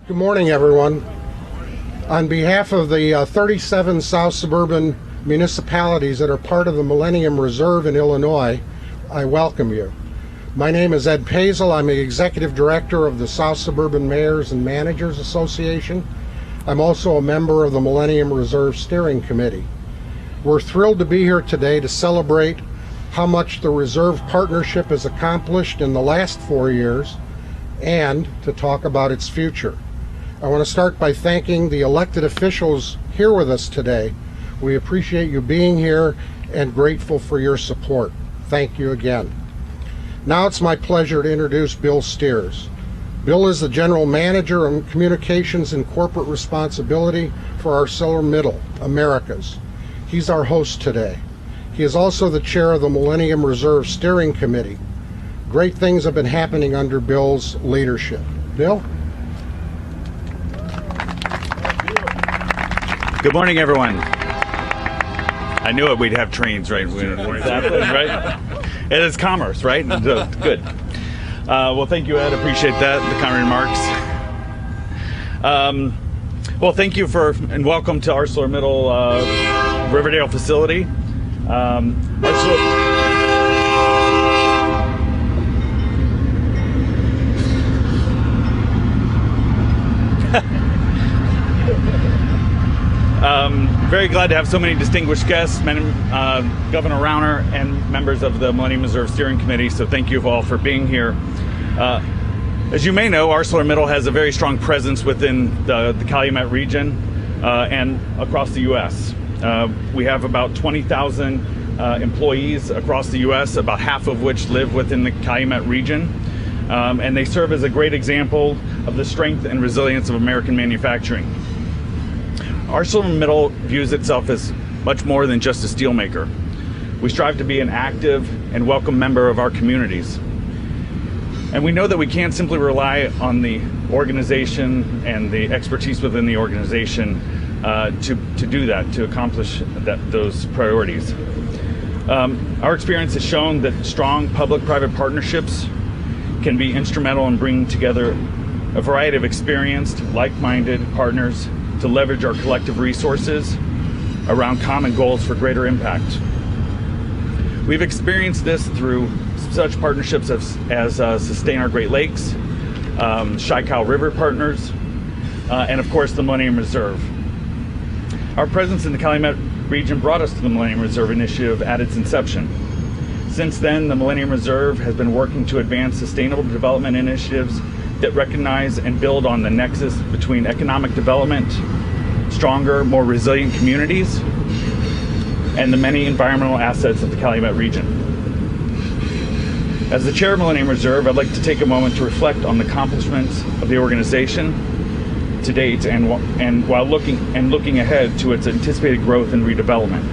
Good morning, everyone. On behalf of the 37 South Suburban municipalities that are part of the Millennium Reserve in Illinois, I welcome you. My name is Ed Pazel. I'm the Executive Director of the South Suburban Mayors and Managers Association. I'm also a member of the Millennium Reserve Steering Committee. We're thrilled to be here today to celebrate how much the Reserve Partnership has accomplished in the last 4 years and to talk about its future. I want to start by thanking the elected officials here with us today. We appreciate you being here and grateful for your support. Thank you again. Now it's my pleasure to introduce Bill Steers. Bill is the General Manager of Communications and Corporate Responsibility for ArcelorMittal Americas. He's our host today. He is also the Chair of the Millennium Reserve Steering Committee. Great things have been happening under Bill's leadership. Bill? Good morning, everyone. I knew it. We'd have trains, right? Exactly, right? It is commerce, right? Good. Well, thank you, Ed. Appreciate that. The kind remarks. Well, thank you and welcome to ArcelorMittal Riverdale facility. Very glad to have so many distinguished guests, Governor Rauner and members of the Millennium Reserve Steering Committee, so thank you all for being here. As you may know, ArcelorMittal has a very strong presence within the Calumet region and across the U.S. We have about 20,000 employees across the U.S., about half of which live within the Calumet region, and they serve as a great example of the strength and resilience of American manufacturing. ArcelorMittal views itself as much more than just a steelmaker. We strive to be an active and welcome member of our communities. And we know that we can't simply rely on the organization and the expertise within the organization to do that, to accomplish those priorities. Our experience has shown that strong public-private partnerships can be instrumental in bringing together a variety of experienced, like-minded partners to leverage our collective resources around common goals for greater impact. We've experienced this through such partnerships as Sustain Our Great Lakes, Chi-Cal River Partners, and of course the Millennium Reserve. Our presence in the Calumet region brought us to the Millennium Reserve Initiative at its inception. Since then, the Millennium Reserve has been working to advance sustainable development initiatives that recognize and build on the nexus between economic development, stronger, more resilient communities, and the many environmental assets of the Calumet region. As the Chair of Millennium Reserve, I'd like to take a moment to reflect on the accomplishments of the organization to date and while looking ahead to its anticipated growth and redevelopment.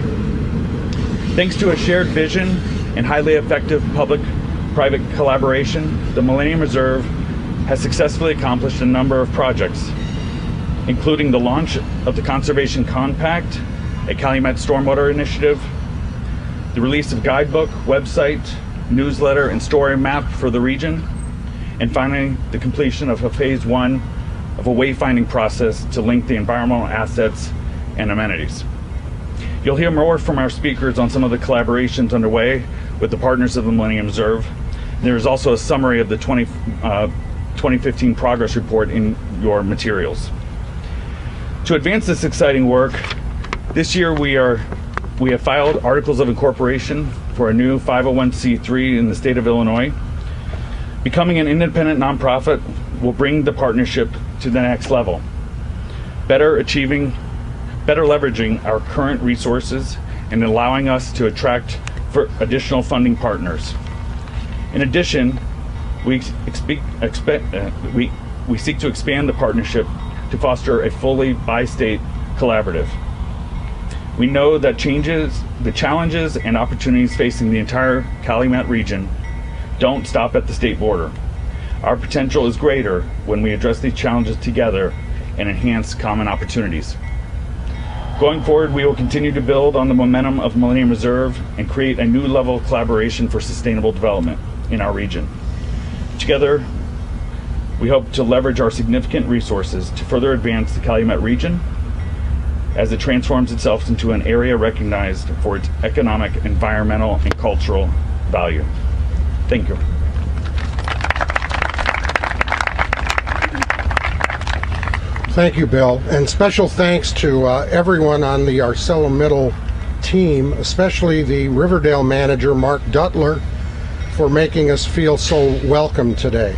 Thanks to a shared vision and highly effective public-private collaboration, the Millennium Reserve has successfully accomplished a number of projects, including the launch of the Conservation Compact, a Calumet Stormwater Initiative, the release of guidebook, website, newsletter, and story map for the region, and finally, the completion of a phase 1 of a wayfinding process to link the environmental assets and amenities. You'll hear more from our speakers on some of the collaborations underway with the partners of the Millennium Reserve. There is also a summary of the 2015 progress report in your materials. To advance this exciting work, this year we have filed articles of incorporation for a new 501c3 in the state of Illinois. Becoming an independent nonprofit will bring the partnership to the next level, better leveraging our current resources and allowing us to attract for additional funding partners. In addition, we seek to expand the partnership to foster a fully bi-state collaborative. We know that the challenges and opportunities facing the entire Calumet region don't stop at the state border. Our potential is greater when we address these challenges together and enhance common opportunities. Going forward, we will continue to build on the momentum of Millennium Reserve and create a new level of collaboration for sustainable development in our region. Together, We hope to leverage our significant resources to further advance the Calumet region as it transforms itself into an area recognized for its economic, environmental, and cultural value. Thank you. Thank you, Bill. And special thanks to everyone on the ArcelorMittal team, especially the Riverdale manager, Mark Duttler, for making us feel so welcome today.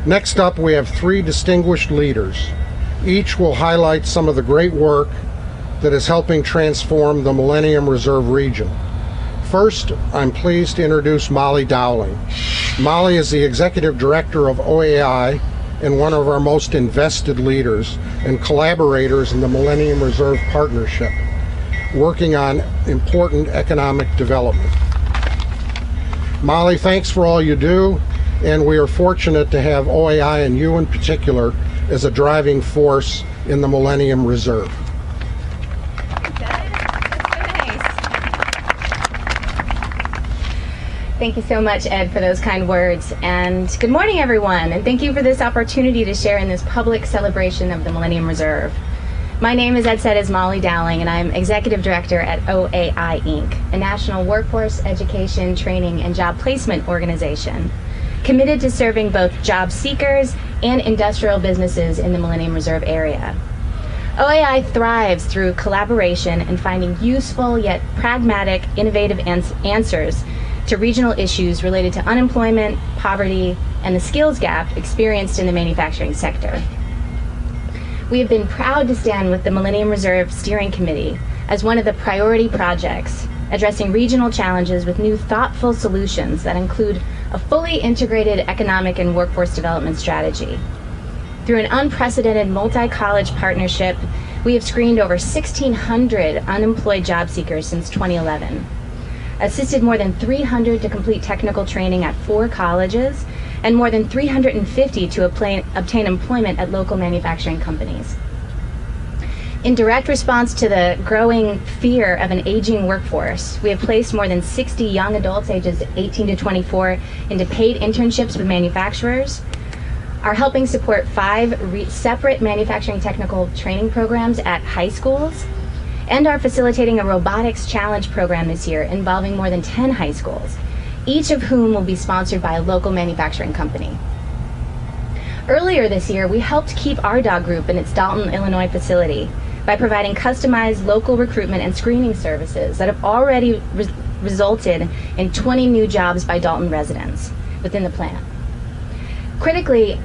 Next up, we have three distinguished leaders. Each will highlight some of the great work that is helping transform the Millennium Reserve region. First, I'm pleased to introduce Molly Dowling. Molly is the Executive Director of OAI and one of our most invested leaders and collaborators in the Millennium Reserve Partnership, working on important economic development. Molly, thanks for all you do, and we are fortunate to have OAI and you in particular as a driving force in the Millennium Reserve. Thank you so much, Ed, for those kind words. And good morning, everyone. And thank you for this opportunity to share in this public celebration of the Millennium Reserve. My name, as Ed said, is Molly Dowling, and I'm Executive Director at OAI, Inc., a national workforce, education, training, and job placement organization committed to serving both job seekers and industrial businesses in the Millennium Reserve area. OAI thrives through collaboration and finding useful yet pragmatic, innovative answers to regional issues related to unemployment, poverty, and the skills gap experienced in the manufacturing sector. We have been proud to stand with the Millennium Reserve Steering Committee as one of the priority projects addressing regional challenges with new thoughtful solutions that include a fully integrated economic and workforce development strategy. Through an unprecedented multi-college partnership, we have screened over 1,600 unemployed job seekers since 2011. Assisted more than 300 to complete technical training at 4 colleges, and more than 350 to obtain employment at local manufacturing companies. In direct response to the growing fear of an aging workforce, we have placed more than 60 young adults ages 18 to 24 into paid internships with manufacturers, are helping support 5 separate manufacturing technical training programs at high schools, and are facilitating a robotics challenge program this year involving more than 10 high schools, each of whom will be sponsored by a local manufacturing company. Earlier this year, we helped keep our dog group in its Dalton, Illinois facility by providing customized local recruitment and screening services that have already resulted in 20 new jobs by Dalton residents within the plant. Critically,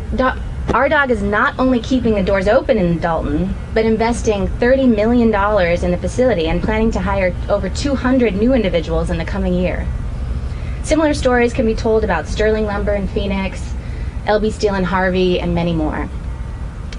our dog is not only keeping the doors open in Dalton, but investing $30 million in the facility and planning to hire over 200 new individuals in the coming year. Similar stories can be told about Sterling Lumber in Phoenix, LB Steel in Harvey, and many more.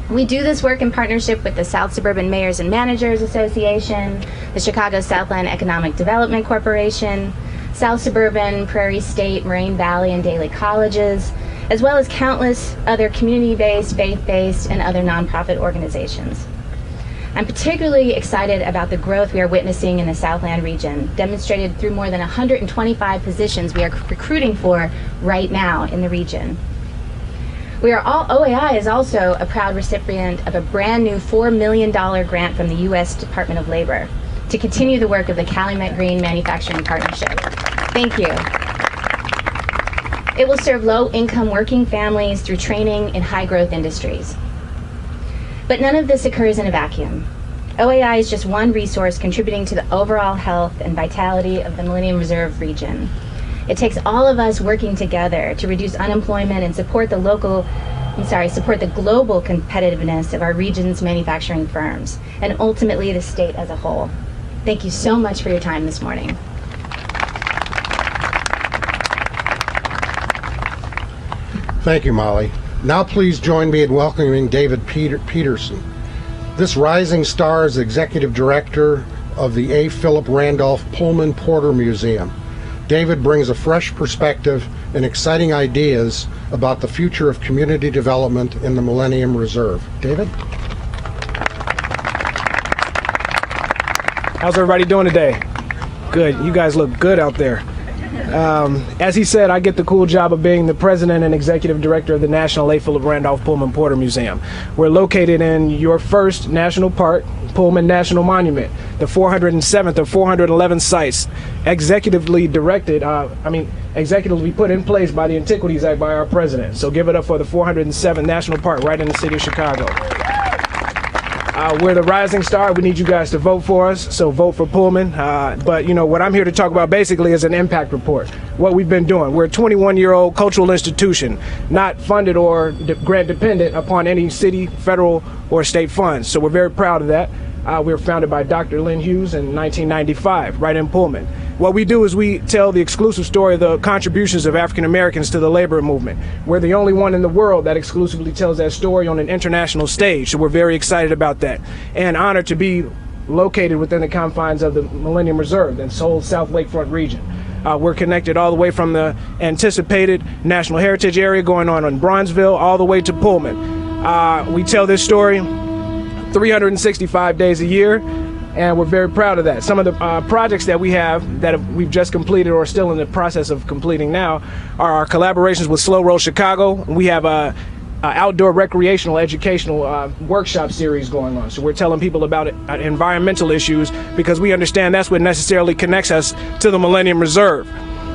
We do this work in partnership with the South Suburban Mayors and Managers Association, the Chicago Southland Economic Development Corporation, South Suburban, Prairie State, Moraine Valley, and Daly colleges, as well as countless other community-based, faith-based, and other nonprofit organizations. I'm particularly excited about the growth we are witnessing in the Southland region, demonstrated through more than 125 positions we are recruiting for right now in the region. OAI is also a proud recipient of a brand new $4 million grant from the U.S. Department of Labor to continue the work of the Calumet Green Manufacturing Partnership. Thank you. It will serve low-income working families through training in high-growth industries. But none of this occurs in a vacuum. OAI is just one resource contributing to the overall health and vitality of the Millennium Reserve region. It takes all of us working together to reduce unemployment and support the global competitiveness of our region's manufacturing firms, and ultimately the state as a whole. Thank you so much for your time this morning. Thank you, Molly. Now please join me in welcoming David Peterson. This rising star is Executive Director of the A. Philip Randolph Pullman Porter Museum. David brings a fresh perspective and exciting ideas about the future of community development in the Millennium Reserve. David? How's everybody doing today? Good. You guys look good out there. As he said, I get the cool job of being the president and executive director of the National A. Philip Randolph Pullman Porter Museum. We're located in your first national park, Pullman National Monument, the 407th of 411 sites, executively put in place by the Antiquities Act by our president. So give it up for the 407th National Park right in the city of Chicago. We're the rising star. We need you guys to vote for us, so vote for Pullman. But you know, what I'm here to talk about basically is an impact report, what we've been doing. We're a 21-year-old cultural institution, not funded or grant dependent upon any city, federal, or state funds. So we're very proud of that. We were founded by Dr. Lynn Hughes in 1995, right in Pullman. What we do is we tell the exclusive story of the contributions of African Americans to the labor movement. We're the only one in the world that exclusively tells that story on an international stage, so we're very excited about that. And honored to be located within the confines of the Millennium Reserve, the whole South Lakefront region. We're connected all the way from the anticipated National Heritage Area going on in Bronzeville all the way to Pullman. We tell this story 365 days a year, and we're very proud of that. Some of the projects that we have that we've just completed or still in the process of completing now are our collaborations with Slow Roll Chicago. We have a outdoor recreational educational workshop series going on. So we're telling people about environmental issues because we understand that's what necessarily connects us to the Millennium Reserve.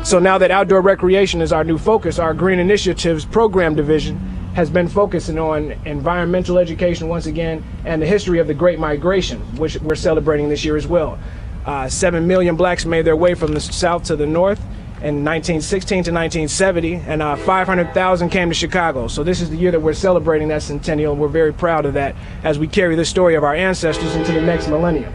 So now that outdoor recreation is our new focus, our Green Initiatives program division has been focusing on environmental education once again and the history of the Great Migration, which we're celebrating this year as well. 7 million blacks made their way from the south to the north in 1916 to 1970, and 500,000 came to Chicago. So this is the year that we're celebrating that centennial, and we're very proud of that as we carry the story of our ancestors into the next millennium.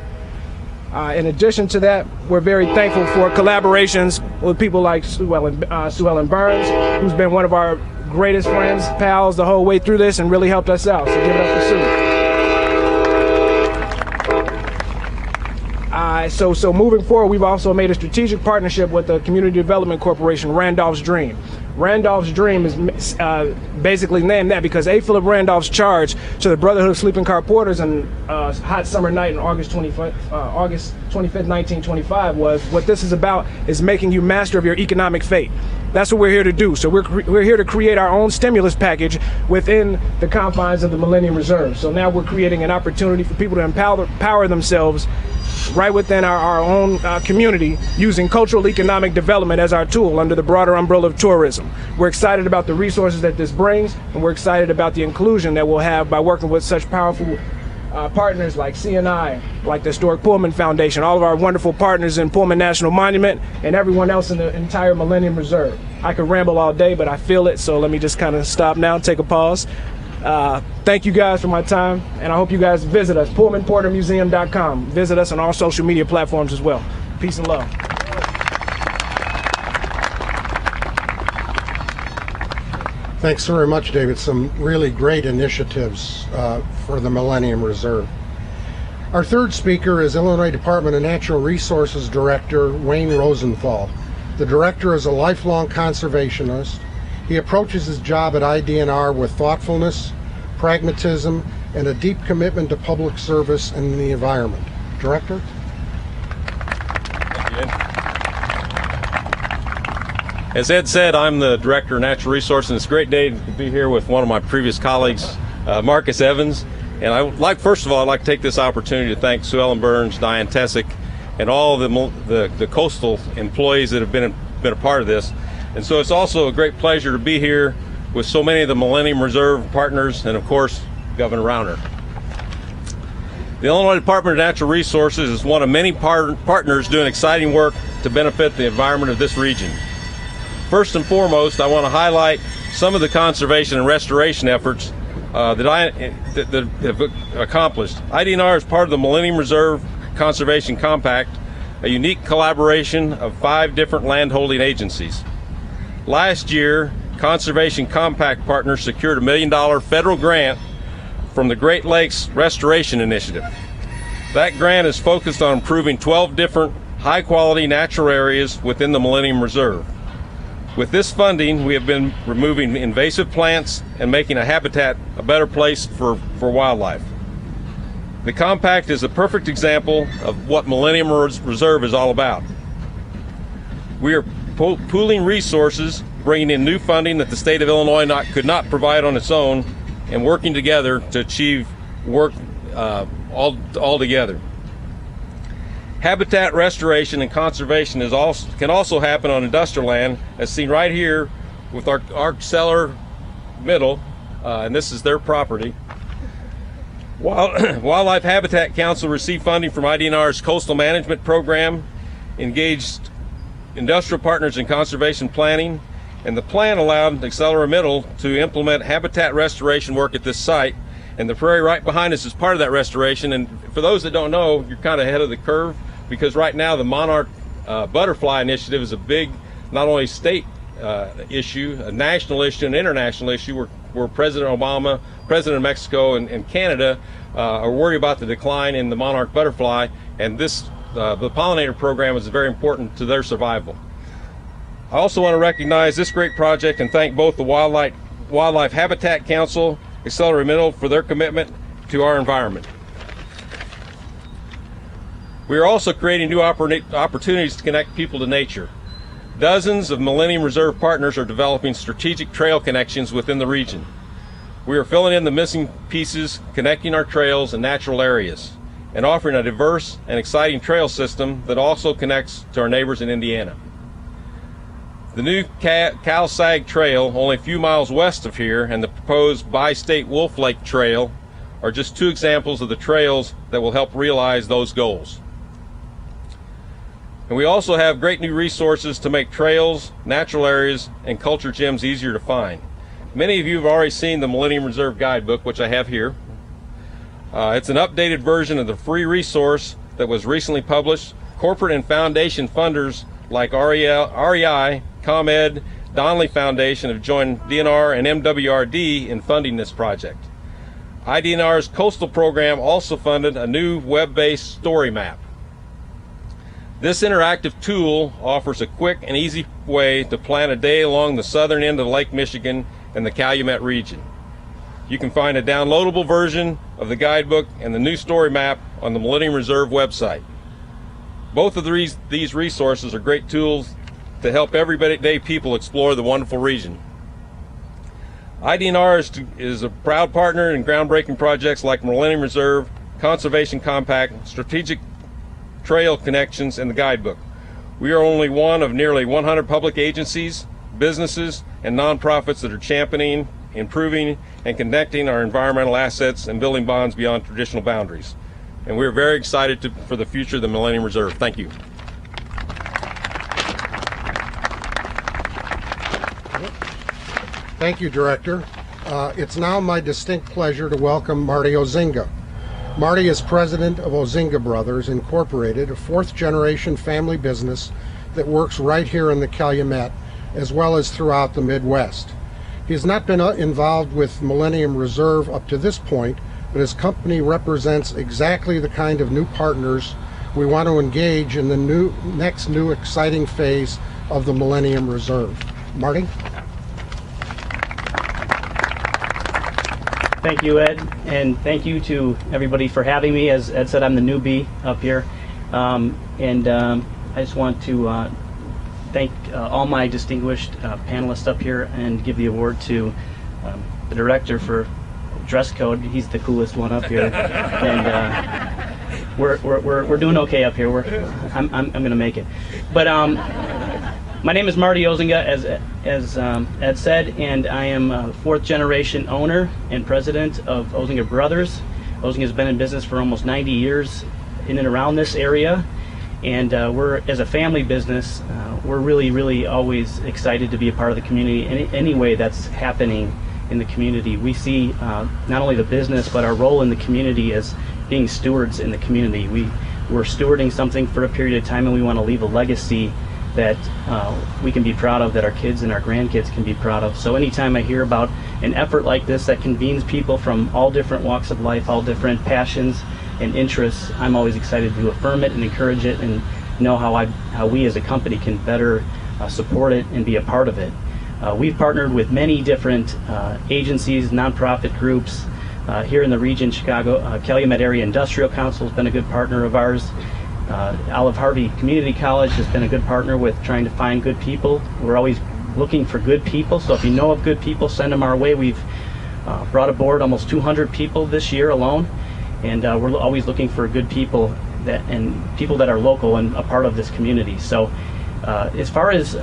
In addition to that, we're very thankful for collaborations with people like Sue Ellen Burns, who's been one of our greatest friends, pals, the whole way through this and really helped us out. So give it up for Sue. So moving forward, we've also made a strategic partnership with the Community Development Corporation, Randolph's Dream. Randolph's Dream is basically named that because A. Philip Randolph's charge to the Brotherhood of Sleeping Car Porters on a hot summer night on August 25th, 1925 was, what this is about is making you master of your economic fate. That's what we're here to do. So we're here to create our own stimulus package within the confines of the Millennium Reserve. So now we're creating an opportunity for people to empower themselves right within our own community, using cultural economic development as our tool under the broader umbrella of tourism. We're excited about the resources that this brings, and we're excited about the inclusion that we'll have by working with such powerful partners like CNI, like the Historic Pullman Foundation, all of our wonderful partners in Pullman National Monument, and everyone else in the entire Millennium Reserve. I could ramble all day, but I feel it, so let me just kind of stop now, take a pause. Thank you guys for my time, and I hope you guys visit us, PullmanPorterMuseum.com. Visit us on all social media platforms as well. Peace and love. Thanks very much, David. Some really great initiatives for the Millennium Reserve. Our third speaker is Illinois Department of Natural Resources Director Wayne Rosenthal. The director is a lifelong conservationist. He approaches his job at IDNR with thoughtfulness, pragmatism, and a deep commitment to public service and the environment. Director? Thank you, Ed. As Ed said, I'm the Director of Natural Resources, and it's a great day to be here with one of my previous colleagues, Marcus Evans. And first of all, I'd like to take this opportunity to thank Sue Ellen Burns, Diane Tessick, and all the coastal employees that have been a part of this. And so it's also a great pleasure to be here with so many of the Millennium Reserve partners and, of course, Governor Rauner. The Illinois Department of Natural Resources is one of many partners doing exciting work to benefit the environment of this region. First and foremost, I want to highlight some of the conservation and restoration efforts that have accomplished. IDNR is part of the Millennium Reserve Conservation Compact, a unique collaboration of 5 different landholding agencies. Last year, Conservation Compact partners secured a $1 million federal grant from the Great Lakes Restoration Initiative. That grant is focused on improving 12 different high-quality natural areas within the Millennium Reserve. With this funding, we have been removing invasive plants and making a habitat a better place for wildlife. The compact is a perfect example of what Millennium Reserve is all about. We are pooling resources, bringing in new funding that the state of Illinois could not provide on its own, and working together to achieve work all together. Habitat restoration and conservation can also happen on industrial land, as seen right here with our cellar middle, and this is their property. Wildlife Habitat Council received funding from IDNR's Coastal Management Program, engaged industrial partners in conservation planning, and the plan allowed Accelera Middle to implement habitat restoration work at this site. And the prairie right behind us is part of that restoration. And for those that don't know, you're kind of ahead of the curve, because right now the monarch butterfly initiative is a big, not only state issue, a national issue, an international issue, where President Obama, President of Mexico, and Canada are worried about the decline in the monarch butterfly, and the pollinator program is very important to their survival. I also want to recognize this great project and thank both the Wildlife Habitat Council, Accelera Middle, for their commitment to our environment. We are also creating new opportunities to connect people to nature. Dozens of Millennium Reserve partners are developing strategic trail connections within the region. We are filling in the missing pieces, connecting our trails and natural areas, and offering a diverse and exciting trail system that also connects to our neighbors in Indiana. The new Cal-Sag Trail, only a few miles west of here, and the proposed Bi-State Wolf Lake Trail are just two examples of the trails that will help realize those goals. And we also have great new resources to make trails, natural areas, and culture gems easier to find. Many of you have already seen the Millennium Reserve Guidebook, which I have here. It's an updated version of the free resource that was recently published. Corporate and foundation funders like REI, ComEd, Dowling Foundation have joined DNR and MWRD in funding this project. IDNR's coastal program also funded a new web-based story map. This interactive tool offers a quick and easy way to plan a day along the southern end of Lake Michigan and the Calumet region. You can find a downloadable version of the guidebook and the new story map on the Millennium Reserve website. Both of these resources are great tools to help everyday people explore the wonderful region. IDNR is a proud partner in groundbreaking projects like Millennium Reserve, Conservation Compact, Strategic Trail Connections, and the Guidebook. We are only one of nearly 100 public agencies, businesses, and nonprofits that are championing, improving, and connecting our environmental assets and building bonds beyond traditional boundaries. And we're very excited for the future of the Millennium Reserve. Thank you. Thank you, Director. It's now my distinct pleasure to welcome Marty Ozinga. Marty is president of Ozinga Brothers Incorporated, a fourth-generation family business that works right here in the Calumet, as well as throughout the Midwest. He has not been involved with Millennium Reserve up to this point, but his company represents exactly the kind of new partners we want to engage in the next new exciting phase of the Millennium Reserve. Marty? Thank you, Ed, and thank you to everybody for having me. As Ed said, I'm the newbie up here, I just want to thank all my distinguished panelists up here and give the award to the director for dress code. He's the coolest one up here, and we're doing okay up here. I'm gonna make it, but my name is Marty Ozinga, as Ed said, and I am a fourth-generation owner and president of Ozinga Brothers. Ozinga has been in business for almost 90 years in and around this area, and we're, as a family business, we're really always excited to be a part of the community. Any way that's happening in the community, we see not only the business but our role in the community as being stewards in the community. We're stewarding something for a period of time, and we want to leave a legacy that we can be proud of, that our kids and our grandkids can be proud of. So anytime I hear about an effort like this that convenes people from all different walks of life, all different passions and interests, I'm always excited to affirm it and encourage it and know how we as a company can better support it and be a part of it. We've partnered with many different agencies, nonprofit groups here in the region. Chicago, Calumet Area Industrial Council has been a good partner of ours. Olive Harvey Community College has been a good partner with trying to find good people. We're always looking for good people, so if you know of good people, send them our way. We've brought aboard almost 200 people this year alone, and we're always looking for good people and people that are local and a part of this community. So as far as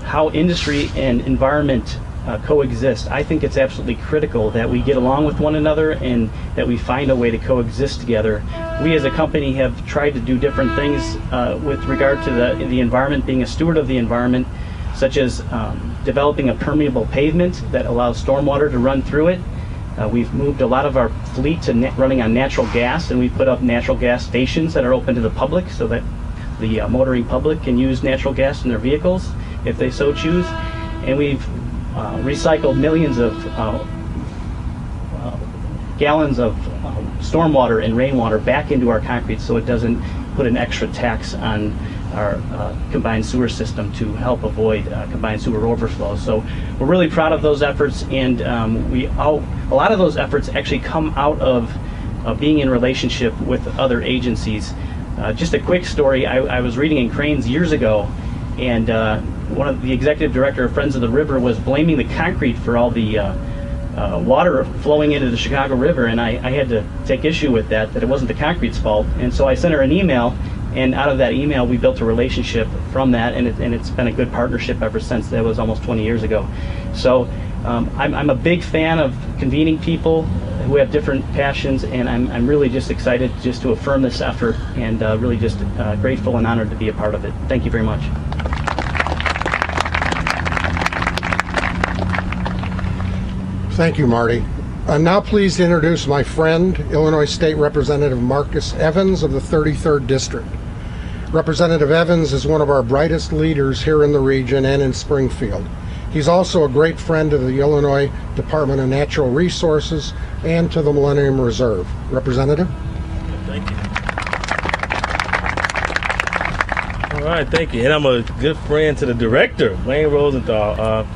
how industry and environment coexist, I think it's absolutely critical that we get along with one another and that we find a way to coexist together. We as a company have tried to do different things with regard to the environment, being a steward of the environment, such as developing a permeable pavement that allows stormwater to run through it. We've moved a lot of our fleet to running on natural gas, and we've put up natural gas stations that are open to the public so that the motoring public can use natural gas in their vehicles if they so choose. And we've recycled millions of gallons of stormwater and rainwater back into our concrete so it doesn't put an extra tax on our combined sewer system to help avoid combined sewer overflow. So we're really proud of those efforts, and a lot of those efforts actually come out of being in relationship with other agencies. Just a quick story, I was reading in Cranes years ago, and one of the executive director of Friends of the River was blaming the concrete for all the water flowing into the Chicago River, and I had to take issue with that it wasn't the concrete's fault. And so I sent her an email, and out of that email we built a relationship from that, and it's been a good partnership ever since. That was almost 20 years ago. So I'm a big fan of convening people who have different passions, and I'm really just excited just to affirm this effort, and really just grateful and honored to be a part of it. Thank you very much. Thank you, Marty. I'm now pleased to introduce my friend, Illinois State Representative Marcus Evans of the 33rd District. Representative Evans is one of our brightest leaders here in the region and in Springfield. He's also a great friend of the Illinois Department of Natural Resources and to the Millennium Reserve. Representative? Thank you. All right, thank you. And I'm a good friend to the director, Wayne Rosenthal.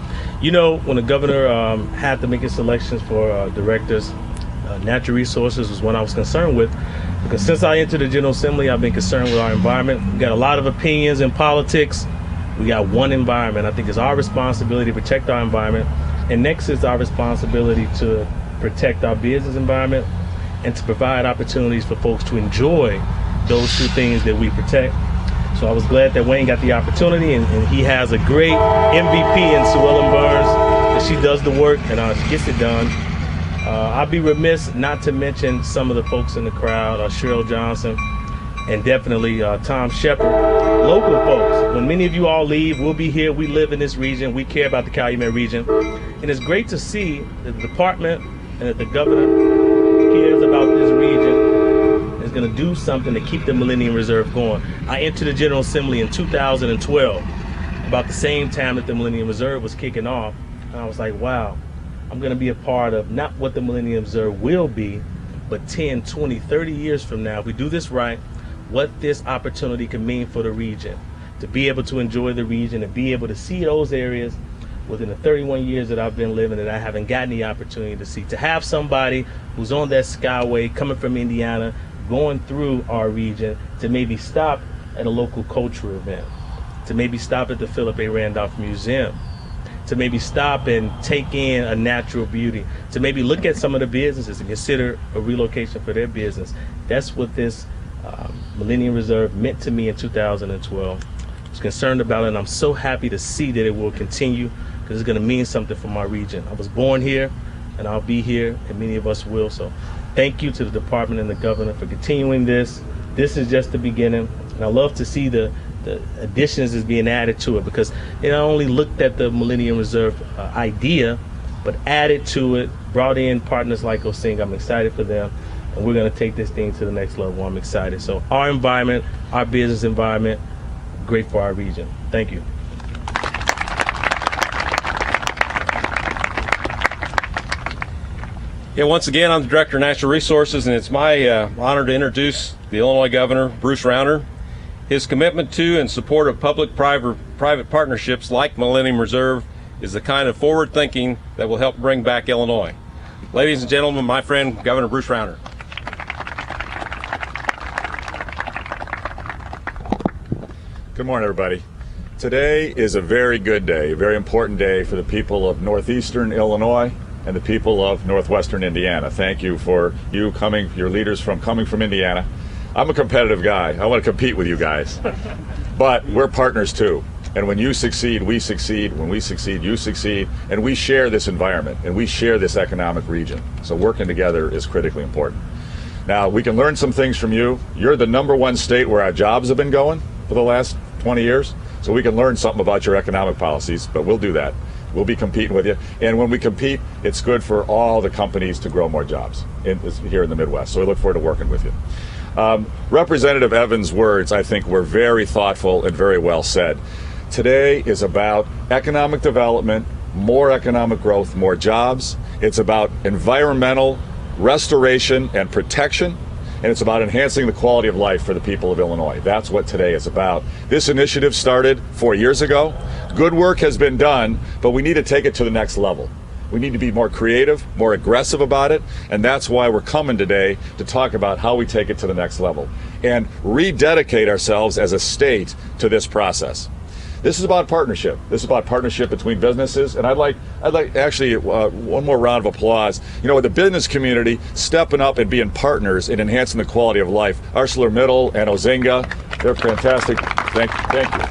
You know, when the governor had to make his selections for directors, natural resources was one I was concerned with. Because since I entered the General Assembly, I've been concerned with our environment. We got a lot of opinions in politics. We got one environment. I think it's our responsibility to protect our environment. And next is our responsibility to protect our business environment and to provide opportunities for folks to enjoy those two things that we protect. So I was glad that Wayne got the opportunity, and he has a great MVP in Sue Ellen Burns, that she does the work and she gets it done. I'd be remiss not to mention some of the folks in the crowd, Cheryl Johnson, and definitely Tom Shepard, local folks. When many of you all leave, we'll be here. We live in this region. We care about the Calumet region. And it's great to see that the department and that the governor cares about this region, is going to do something to keep the Millennium Reserve going. I entered the General Assembly in 2012, about the same time that the Millennium Reserve was kicking off. And I was like, wow, I'm going to be a part of not what the Millennium Reserve will be, but 10, 20, 30 years from now, if we do this right, what this opportunity can mean for the region, to be able to enjoy the region and be able to see those areas within the 31 years that I've been living that I haven't gotten the opportunity to see. To have somebody who's on that skyway coming from Indiana, going through our region, to maybe stop at a local cultural event, to maybe stop at the Philip A. Randolph Museum, to maybe stop and take in a natural beauty, to maybe look at some of the businesses and consider a relocation for their business. That's what this Millennium Reserve meant to me in 2012. I was concerned about it, and I'm so happy to see that it will continue, because it's going to mean something for my region. I was born here, and I'll be here, and many of us will. So thank you to the department and the governor for continuing this. This is just the beginning, and I love to see the additions is being added to it, because it not only looked at the Millennium Reserve idea, but added to it, brought in partners like Osing. I'm excited for them, and we're going to take this thing to the next level. I'm excited. So our environment, our business environment, great for our region. Thank you. Yeah, once again, I'm the Director of Natural Resources, and it's my honor to introduce the Illinois Governor, Bruce Rauner. His commitment to and support of public-private partnerships like Millennium Reserve is the kind of forward thinking that will help bring back Illinois. Ladies and gentlemen, my friend, Governor Bruce Rauner. Good morning, everybody. Today is a very good day, a very important day for the people of northeastern Illinois and the people of northwestern Indiana. Thank you for you coming, your leaders coming from Indiana. I'm a competitive guy. I want to compete with you guys. But we're partners too. And when you succeed, we succeed. When we succeed, you succeed. And we share this environment and we share this economic region. So working together is critically important. Now, we can learn some things from you. You're the #1 state where our jobs have been going for the last 20 years. So we can learn something about your economic policies, but we'll do that. We'll be competing with you. And when we compete, it's good for all the companies to grow more jobs here in the Midwest. So we look forward to working with you. Representative Evans' words, I think, were very thoughtful and very well said. Today is about economic development, more economic growth, more jobs. It's about environmental restoration and protection, and it's about enhancing the quality of life for the people of Illinois. That's what today is about. This initiative started 4 years ago. Good work has been done, but we need to take it to the next level. We need to be more creative, more aggressive about it, and that's why we're coming today to talk about how we take it to the next level and rededicate ourselves as a state to this process. This is about partnership. This is about partnership between businesses, and I'd like actually one more round of applause. You know, with the business community stepping up and being partners in enhancing the quality of life. ArcelorMittal and Ozinga, they're fantastic. Thank you.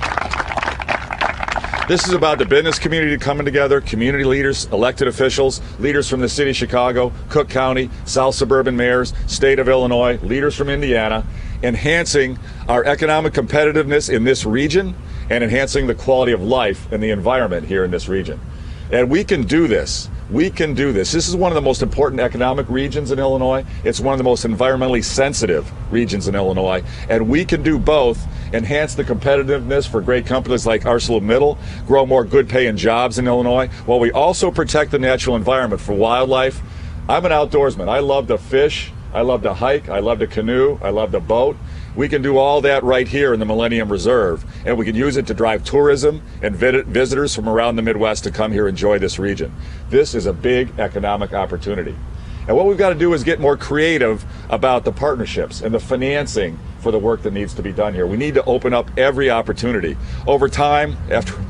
This is about the business community coming together, community leaders, elected officials, leaders from the city of Chicago, Cook County, South Suburban mayors, state of Illinois, leaders from Indiana, enhancing our economic competitiveness in this region and enhancing the quality of life and the environment here in this region. And we can do this. We can do this. This is one of the most important economic regions in Illinois. It's one of the most environmentally sensitive regions in Illinois. And we can do both, enhance the competitiveness for great companies like ArcelorMittal, grow more good paying jobs in Illinois, while we also protect the natural environment for wildlife. I'm an outdoorsman. I love to fish. I love to hike. I love to canoe. I love to boat. We can do all that right here in the Millennium Reserve, and we can use it to drive tourism and visitors from around the Midwest to come here and enjoy this region. This is a big economic opportunity. And what we've got to do is get more creative about the partnerships and the financing for the work that needs to be done here. We need to open up every opportunity. Over time,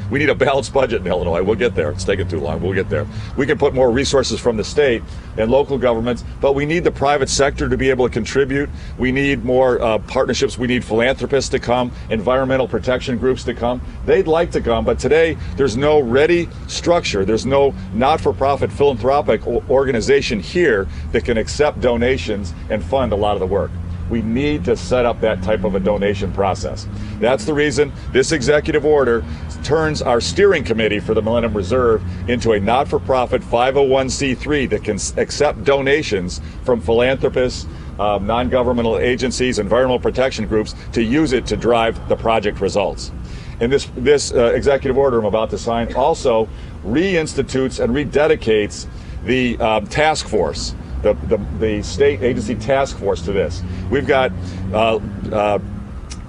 we need a balanced budget in Illinois. We'll get there. It's taking too long. We'll get there. We can put more resources from the state and local governments, but we need the private sector to be able to contribute. We need more partnerships. We need philanthropists to come, environmental protection groups to come. They'd like to come, but today there's no ready structure. There's no not-for-profit philanthropic organization here that can accept donations and fund a lot of the work. We need to set up that type of a donation process. That's the reason this executive order turns our steering committee for the Millennium Reserve into a not-for-profit 501c3 that can accept donations from philanthropists, non-governmental agencies, environmental protection groups to use it to drive the project results. And this executive order I'm about to sign also reinstitutes and rededicates the task force, the state agency task force to this. We've got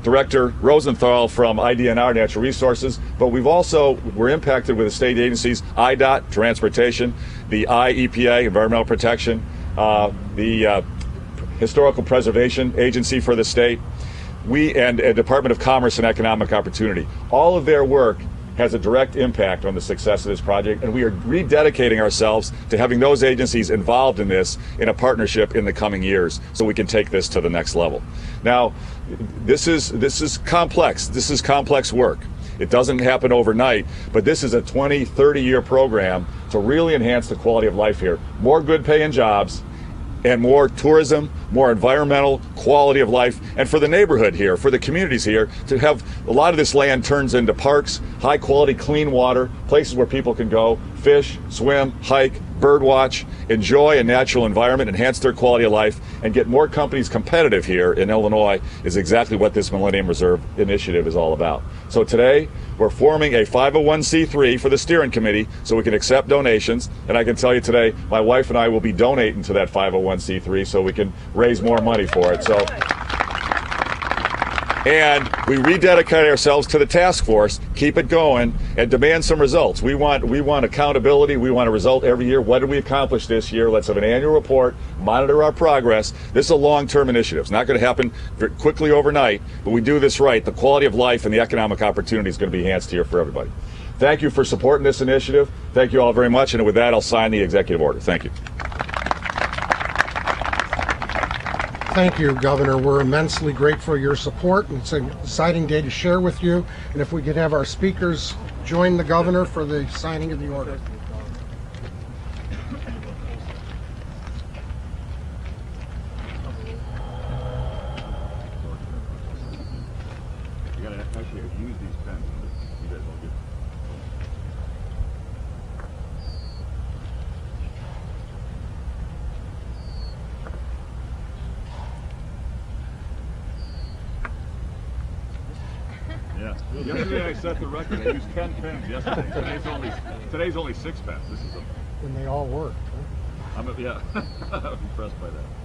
Director Rosenthal from IDNR, Natural Resources, but we're impacted with the state agencies, IDOT, Transportation, the IEPA, Environmental Protection, the Historical Preservation Agency for the state, and Department of Commerce and Economic Opportunity. All of their work has a direct impact on the success of this project, and we are rededicating ourselves to having those agencies involved in this in a partnership in the coming years so we can take this to the next level. Now, this is complex. This is complex work. It doesn't happen overnight, but this is a 20, 30-year program to really enhance the quality of life here. More good paying jobs, and more tourism, more environmental quality of life, and for the neighborhood here, for the communities here, to have a lot of this land turns into parks, high quality, clean water, places where people can go, fish, swim, hike, bird watch, enjoy a natural environment, enhance their quality of life, and get more companies competitive here in Illinois is exactly what this Millennium Reserve initiative is all about. So today, we're forming a 501c3 for the steering committee so we can accept donations, and I can tell you today, my wife and I will be donating to that 501c3 so we can raise more money for it. So And we rededicate ourselves to the task force, keep it going, and demand some results. We want accountability. We want a result every year. What did we accomplish this year? Let's have an annual report, monitor our progress. This is a long-term initiative. It's not going to happen quickly overnight, but we do this right. The quality of life and the economic opportunity is going to be enhanced here for everybody. Thank you for supporting this initiative. Thank you all very much. And with that, I'll sign the executive order. Thank you. Thank you, Governor. We're immensely grateful for your support. It's an exciting day to share with you. And if we could have our speakers join the Governor for the signing of the order. Yesterday I set the record. I used 10 pens yesterday. Today's only 6 pens. This is And they all work. I'm impressed by that.